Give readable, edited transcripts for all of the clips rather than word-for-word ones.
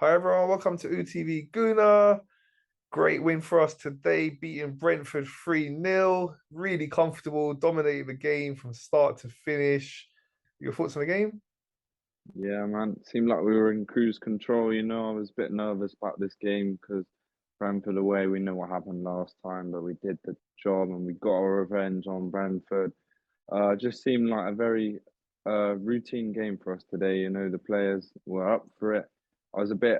Hi everyone, welcome to UTV Guna. Great win for us today, beating Brentford 3-0. Really comfortable, dominated the game from start to finish. Your thoughts on the game? Yeah, man. Seemed like we were in cruise control, I was a bit nervous about this game because Brentford away, we know what happened last time, but we did the job and we got our revenge on Brentford. Just seemed like a very routine game for us today. The players were up for it. I was a bit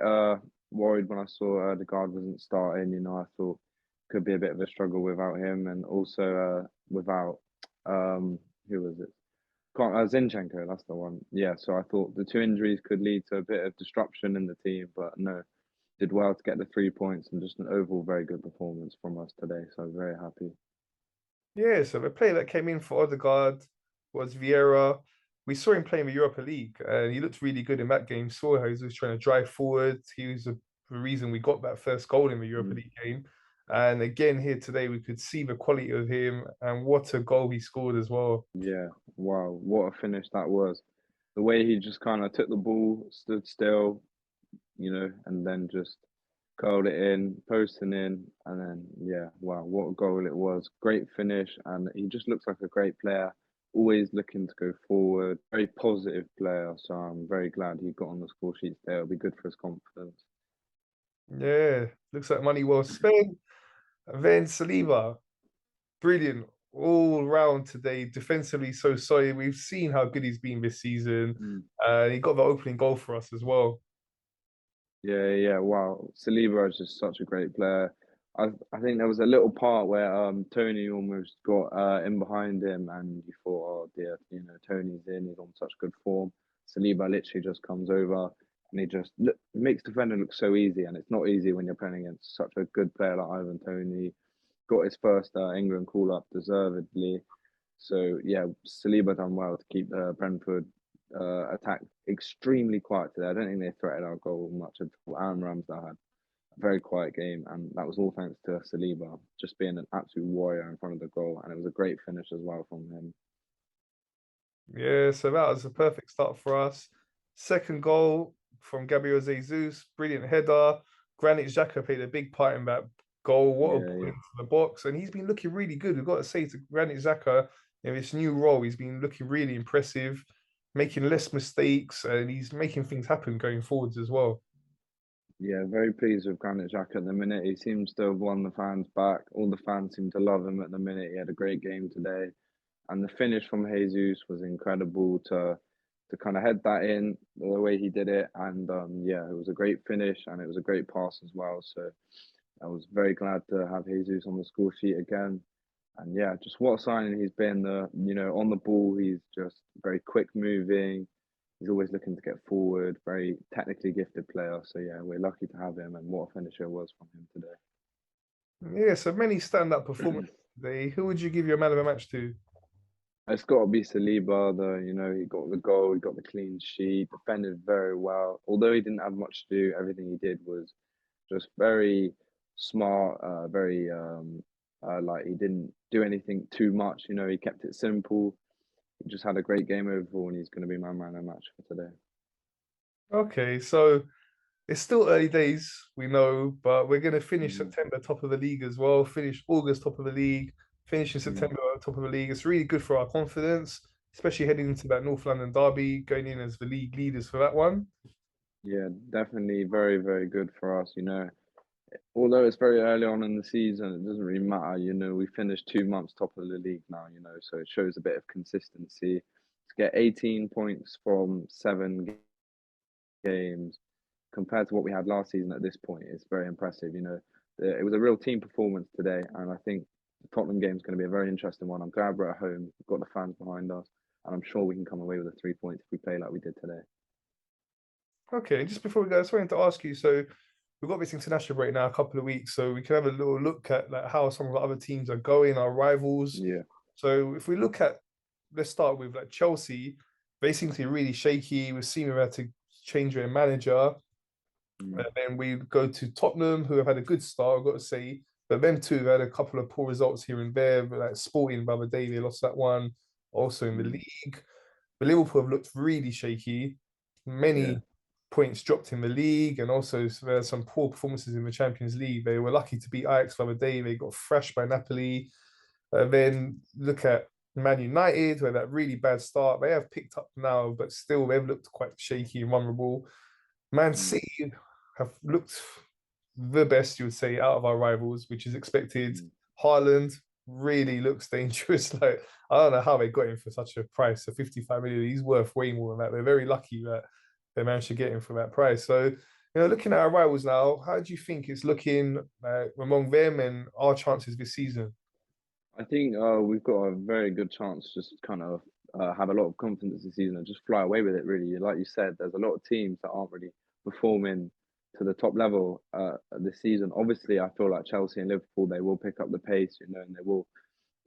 worried when I saw the guard wasn't starting. I thought could be a bit of a struggle without him and also without who was it? Zinchenko, that's the one. Yeah, so I thought the two injuries could lead to a bit of disruption in the team, but no, did well to get the 3 points and just an overall very good performance from us today. So very happy. Yeah, so the player that came in for Odegaard was Vieira. We saw him playing the Europa League and he looked really good in that game. Saw how he was trying to drive forward. He was the reason we got that first goal in the Europa Mm. League game. And again, here today, we could see the quality of him and what a goal he scored as well. Yeah, wow, what a finish that was. The way he just kind of took the ball, stood still, and then just curled it in, posting in, and then yeah, wow, what a goal it was. Great finish, and he just looks like a great player, always looking to go forward, very positive player. So I'm very glad he got on the score sheet today. It'll be good for his confidence. Yeah, looks like money well spent. And then Saliba, brilliant all round today. Defensively, so solid. We've seen how good he's been this season. Mm. He got the opening goal for us as well. Yeah, yeah, wow. Saliba is just such a great player. I think there was a little part where Tony almost got in behind him, and you thought, oh dear, Tony's in, he's on such good form. Saliba literally just comes over and he just makes defender look so easy, and it's not easy when you're playing against such a good player like Ivan Tony. Got his first England call up deservedly. So yeah, Saliba done well to keep the Brentford attack extremely quiet today. I don't think they threatened our goal much at all. Aaron Ramsdale had a very quiet game, and that was all thanks to Saliba just being an absolute warrior in front of the goal, and it was a great finish as well from him. Yeah, so that was a perfect start for us. Second goal from Gabriel Jesus, brilliant header. Granit Xhaka played a big part in that goal. What a Yeah, ball yeah, into the box, and he's been looking really good. We've got to say to Granit Xhaka, in this new role, he's been looking really impressive, making less mistakes, and he's making things happen going forwards as well. yeah. Very pleased with Granit Xhaka at the minute. He seems to have won the fans back. All the fans seem to love him at the minute. He had a great game today. And the finish from Jesus was incredible to kind of head that in the way he did it. And yeah, it was a great finish and it was a great pass as well. So I was very glad to have Jesus on the score sheet again. And yeah, just what a signing he's been. On the ball, he's just very quick moving. He's always looking to get forward. Very technically gifted player. So yeah, we're lucky to have him. And what a finisher it was from him Yeah, so many stand-up today. performances today. Who would you give your man of the match to? It's got to be Saliba, he got the goal, he got the clean sheet, defended very well. Although he didn't have much to do, everything he did was just very smart, very like he didn't do anything too much, he kept it simple. He just had a great game overall, and he's going to be my man of the match for today. Okay, so it's still early days, we know, but we're going to finish Mm, September top of the league as well, finish August top of the league, finish in mm. September top of the league. It's really good for our confidence, especially heading into that North London derby, going in as the league leaders for that one. Yeah, definitely very, very good for us, although it's very early on in the season, it doesn't really matter. We finished 2 months top of the league now, so it shows a bit of consistency. To get 18 points from 7 games compared to what we had last season at this point is very impressive. It was a real team performance today, and I think the Tottenham game is going to be a very interesting one. I'm glad we're at home, we've got the fans behind us, and I'm sure we can come away with the 3 points if we play like we did today. Okay, just before we go, I just wanted to ask you, so we've got this international break now, a couple of weeks, so we can have a little look at like how some of the other teams are going, our rivals. Yeah. So if we look at, let's start with like Chelsea, they seem to be really shaky. We've seen we've had to change their manager. Mm. And then we go to Tottenham, who have had a good start, I've got to say. But them too have had a couple of poor results here and there. But like Sporting the other day, they lost that one. Also in the Mm. league. But Liverpool have looked really shaky. Yeah. Many points dropped in the league, and also some poor performances in the Champions League. They were lucky to beat Ajax the other day. They got thrashed by Napoli. Then look at Man United, where that really bad start. They have picked up now, but still they've looked quite shaky and vulnerable. Man Mm, City have looked the best, you would say, out of our rivals, which is expected. mm, Haaland really looks dangerous. Like, I don't know how they got him for such a price of 55 million. He's worth way more than that. They're very lucky that they managed to get him for that price. So, looking at our rivals now, how do you think it's looking among them and our chances this season? I think we've got a very good chance just kind of have a lot of confidence this season and just fly away with it, really. Like you said, there's a lot of teams that aren't really performing to the top level this season. Obviously, I feel like Chelsea and Liverpool, they will pick up the pace, and they will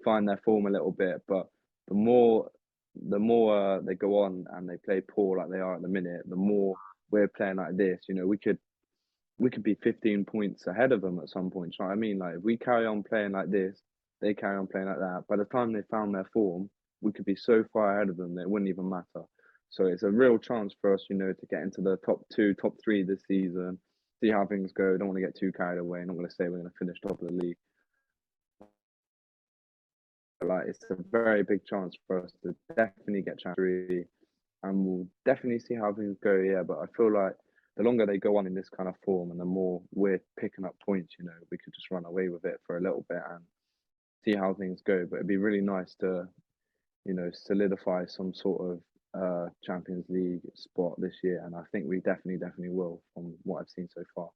find their form a little bit. But the more they go on and they play poor like they are at the minute, the more we're playing like this. We could be 15 points ahead of them at some point. You know what I mean? Like if we carry on playing like this, they carry on playing like that. By the time they found their form, we could be so far ahead of them that it wouldn't even matter. So it's a real chance for us, to get into the top two, top three this season. See how things go. Don't want to get too carried away. Not going to say we're going to finish top of the league. But like it's a very big chance for us to definitely get Champions League, and we'll definitely see how things go. Yeah, but I feel like the longer they go on in this kind of form, and the more we're picking up points, we could just run away with it for a little bit and see how things go. But it'd be really nice to, solidify some sort of Champions League spot this year, and I think we definitely will from what I've seen so far.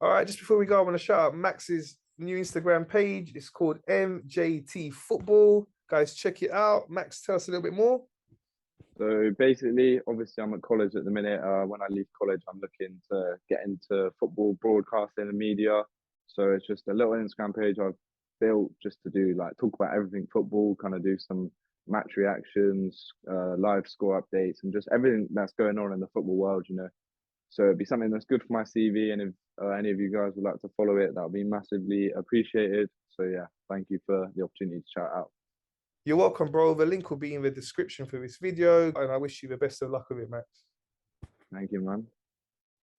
All right, just before we go, I want to shout out Max's new Instagram page. It's called MJT Football. Guys, check it out. Max, tell us a little bit more. So basically, obviously, I'm at college at the minute. When I leave college, I'm looking to get into football broadcasting and media. So it's just a little Instagram page I've built just to do like talk about everything football, kind of do some match reactions, live score updates, and just everything that's going on in the football world. So it'd be something that's good for my CV, and if any of you guys would like to follow it, that would be massively appreciated. So yeah, thank you for the opportunity to shout out. You're welcome, bro. The link will be in the description for this video, and I wish you the best of luck with it, Max. Thank you, man.